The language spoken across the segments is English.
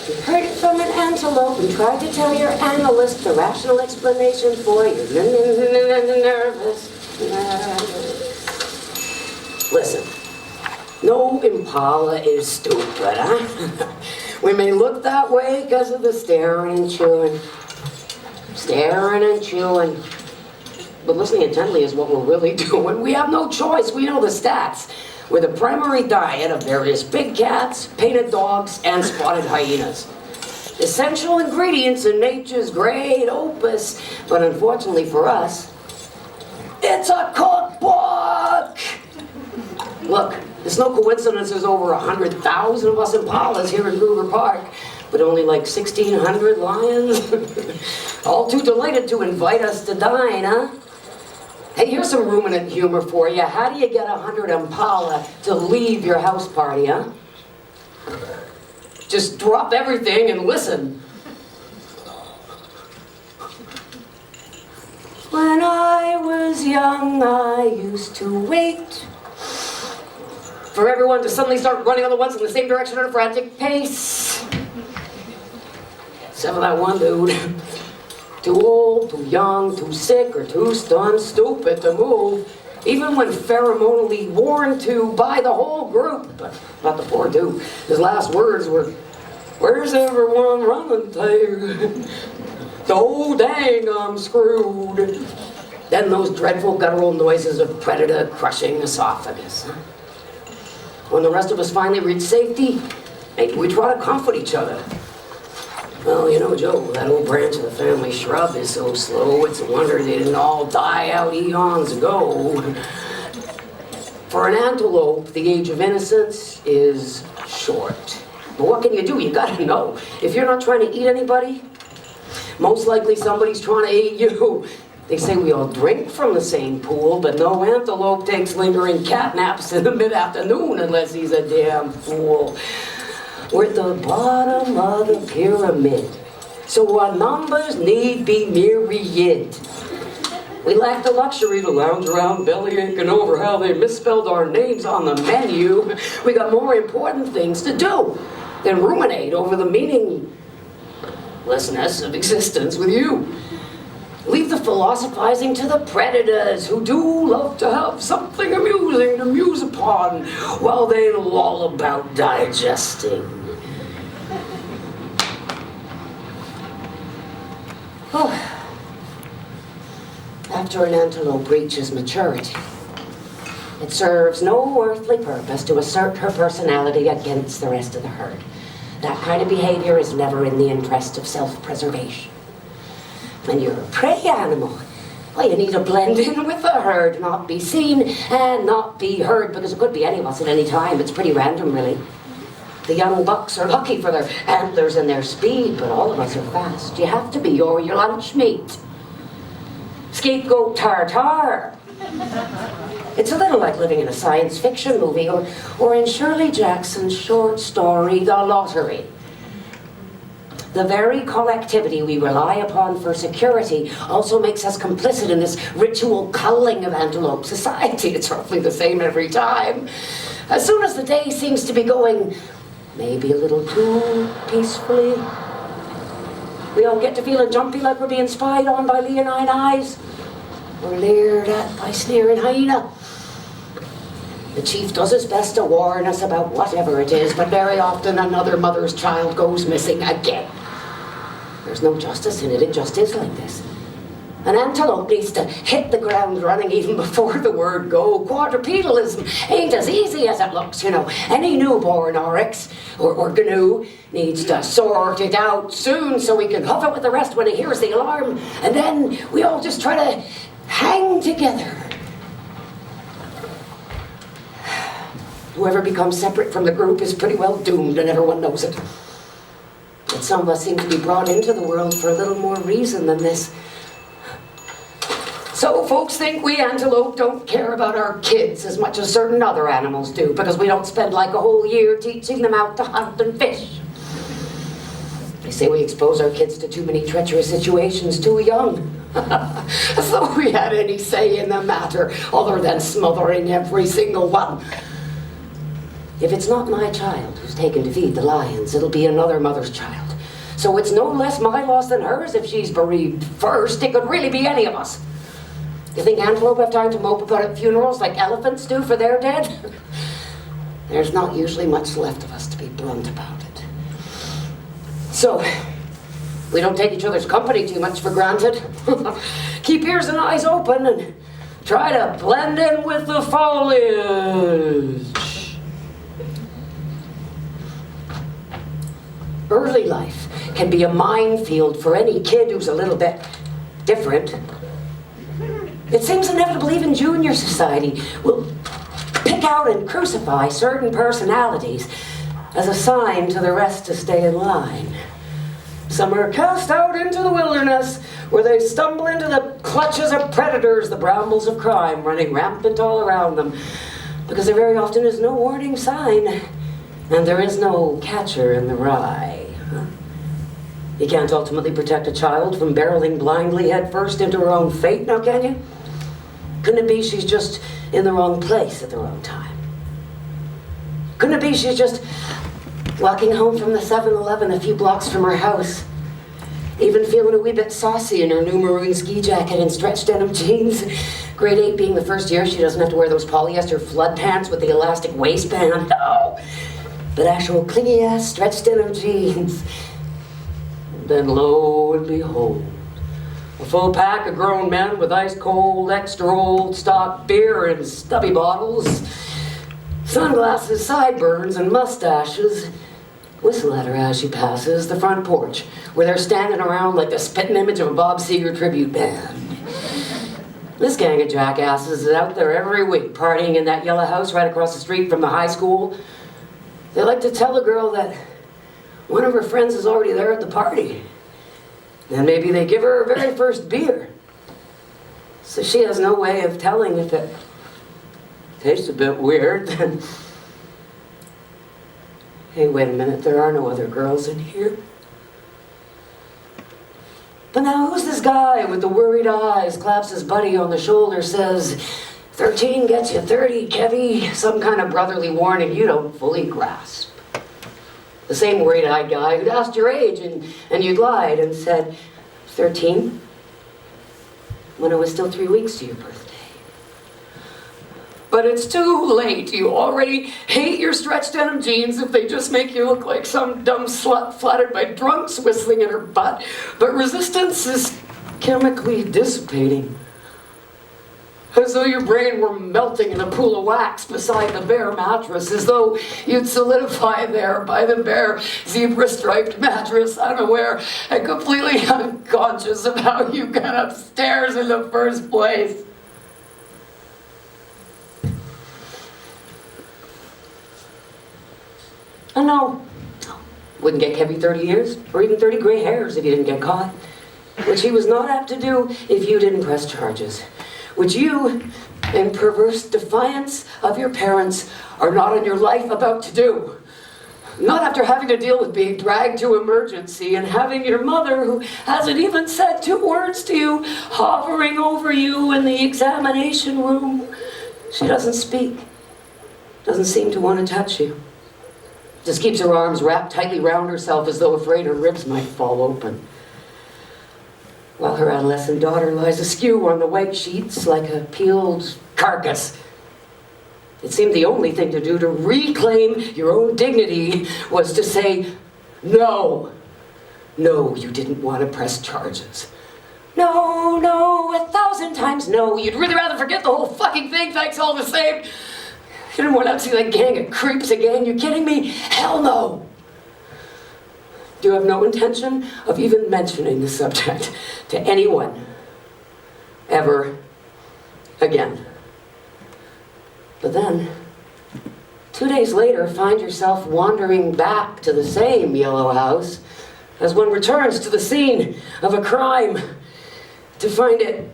You heard it from an antelope and tried to tell your analyst the rational explanation for you. Nervous. Listen, no impala is stupid, huh? We may look that way because of the staring and chewing. Staring and chewing. But listening intently is what we're really doing. We have no choice. We know the stats. We're the primary diet of various big cats, painted dogs, and spotted hyenas. Essential ingredients in nature's great opus, but unfortunately for us, it's a cookbook! Look, it's no coincidence there's over 100,000 of us impalas here in Gruber Park, but only like 1,600 lions. All too delighted to invite us to dine, huh? Hey, here's some ruminant humor for you. How do you get 100 impala to leave your house party, huh? Just drop everything and listen. When I was young, I used to wait for everyone to suddenly start running all at once in the same direction at a frantic pace. Except for that one dude. Too old, too young, too sick, or too stunned, stupid to move, even when pheromonally warned to by the whole group. But not the poor dude. His last words were, "Where's everyone running to? Oh, dang, I'm screwed." Then those dreadful guttural noises of predator crushing esophagus. When the rest of us finally reach safety, maybe we try to comfort each other. Well, you know, Joe, that old branch of the family shrub is so slow, it's a wonder they didn't all die out eons ago. For an antelope, the age of innocence is short. But what can you do? You gotta know. If you're not trying to eat anybody, most likely somebody's trying to eat you. They say we all drink from the same pool, but no antelope takes lingering cat naps in the mid-afternoon unless he's a damn fool. We're at the bottom of the pyramid, so our numbers need be myriad. We lack the luxury to lounge around belly aching over how they misspelled our names on the menu. We got more important things to do than ruminate over the meaninglessness of existence with you. Leave the philosophizing to the predators who do love to have something amusing to muse upon while they loll about digesting. Oh. After an antelope reaches maturity, it serves no earthly purpose to assert her personality against the rest of the herd. That kind of behavior is never in the interest of self-preservation. When you're a prey animal, well, you need to blend in with the herd, not be seen and not be heard, because it could be any of us at any time. It's pretty random, really. The young bucks are lucky for their antlers and their speed, but all of us are fast. You have to be, or your lunch meat. Scapegoat tartar. It's a little like living in a science fiction movie, or in Shirley Jackson's short story, The Lottery. The very collectivity we rely upon for security also makes us complicit in this ritual culling of antelope society. It's roughly the same every time. As soon as the day seems to be going maybe a little too peacefully, we all get to feeling jumpy like we're being spied on by leonine eyes, or leered at by sneering hyena. The chief does his best to warn us about whatever it is, but very often another mother's child goes missing again. There's no justice in it, it just is like this. An antelope needs to hit the ground running even before the word go. Quadrupedalism ain't as easy as it looks, you know. Any newborn oryx or gnu needs to sort it out soon so he can huff it with the rest when he hears the alarm. And then we all just try to hang together. Whoever becomes separate from the group is pretty well doomed, and everyone knows it. But some of us seem to be brought into the world for a little more reason than this. So folks think we antelope don't care about our kids as much as certain other animals do, because we don't spend like a whole year teaching them how to hunt and fish. They say we expose our kids to too many treacherous situations too young. As though we had any say in the matter, other than smothering every single one. If it's not my child who's taken to feed the lions, it'll be another mother's child. So it's no less my loss than hers if she's bereaved first. It could really be any of us. You think antelope have time to mope about at funerals like elephants do for their dead? There's not usually much left of us to be blunt about it. So, we don't take each other's company too much for granted. Keep ears and eyes open and try to blend in with the foliage. Early life can be a minefield for any kid who's a little bit different. It seems inevitable even junior society will pick out and crucify certain personalities as a sign to the rest to stay in line. Some are cast out into the wilderness where they stumble into the clutches of predators, the brambles of crime running rampant all around them, because there very often is no warning sign and there is no catcher in the rye. You can't ultimately protect a child from barreling blindly headfirst into her own fate, now can you? Couldn't it be she's just in the wrong place at the wrong time? Couldn't it be she's just walking home from the 7-Eleven a few blocks from her house, even feeling a wee bit saucy in her new maroon ski jacket and stretched denim jeans, grade 8 being the first year she doesn't have to wear those polyester flood pants with the elastic waistband, no, but actual clingy-ass stretched denim jeans. And then lo and behold, a full pack of grown men with ice-cold, extra-old stock beer in stubby bottles, sunglasses, sideburns, and mustaches whistle at her as she passes the front porch, where they're standing around like the spitting image of a Bob Seger tribute band. This gang of jackasses is out there every week, partying in that yellow house right across the street from the high school. They like to tell the girl that one of her friends is already there at the party. Then maybe they give her her very first beer. So she has no way of telling if it tastes a bit weird. Hey, wait a minute, there are no other girls in here. But now who's this guy with the worried eyes, claps his buddy on the shoulder, says, 13 gets you 30, Kevy, some kind of brotherly warning you don't fully grasp. The same worried-eyed guy who'd asked your age and you'd lied and said, 13, when it was still 3 weeks to your birthday. But it's too late. You already hate your stretched denim jeans if they just make you look like some dumb slut flattered by drunks whistling in her butt. But resistance is chemically dissipating. As though your brain were melting in a pool of wax beside the bare mattress, as though you'd solidify there by the bare zebra-striped mattress, unaware and completely unconscious of how you got upstairs in the first place. Oh no, wouldn't get Kevy 30 years, or even 30 gray hairs if you didn't get caught. Which he was not apt to do if you didn't press charges. Which you, in perverse defiance of your parents, are not in your life about to do. Not after having to deal with being dragged to emergency and having your mother, who hasn't even said 2 words to you, hovering over you in the examination room. She doesn't speak, doesn't seem to want to touch you. Just keeps her arms wrapped tightly round herself as though afraid her ribs might fall open. While her adolescent daughter lies askew on the white sheets like a peeled carcass. It seemed the only thing to do to reclaim your own dignity was to say, no. No, you didn't want to press charges. No, no, 1,000 times no. You'd really rather forget the whole fucking thing, thanks all the same. You didn't want to see that gang of creeps again, you kidding me? Hell no. You have no intention of even mentioning the subject to anyone, ever again. But then, 2 days later, find yourself wandering back to the same yellow house as one returns to the scene of a crime to find it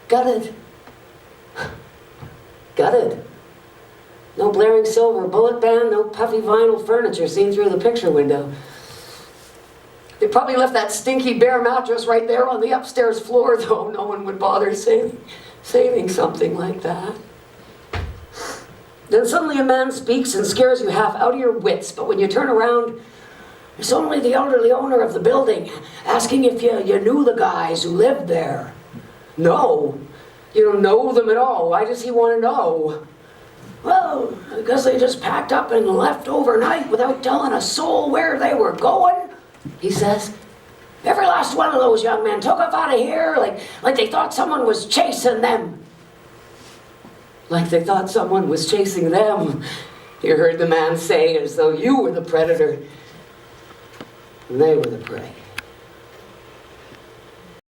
gutted. Gutted. No blaring silver bullet band, no puffy vinyl furniture seen through the picture window. They probably left that stinky bare mattress right there on the upstairs floor, though no one would bother saving something like that. Then suddenly a man speaks and scares you half out of your wits, but when you turn around, it's only the elderly owner of the building, asking if you knew the guys who lived there. No, you don't know them at all. Why does he want to know? Well, because they just packed up and left overnight without telling a soul where they were going, he says. Every last one of those young men took off out of here like they thought someone was chasing them. Like they thought someone was chasing them, you heard the man say, as though you were the predator and they were the prey.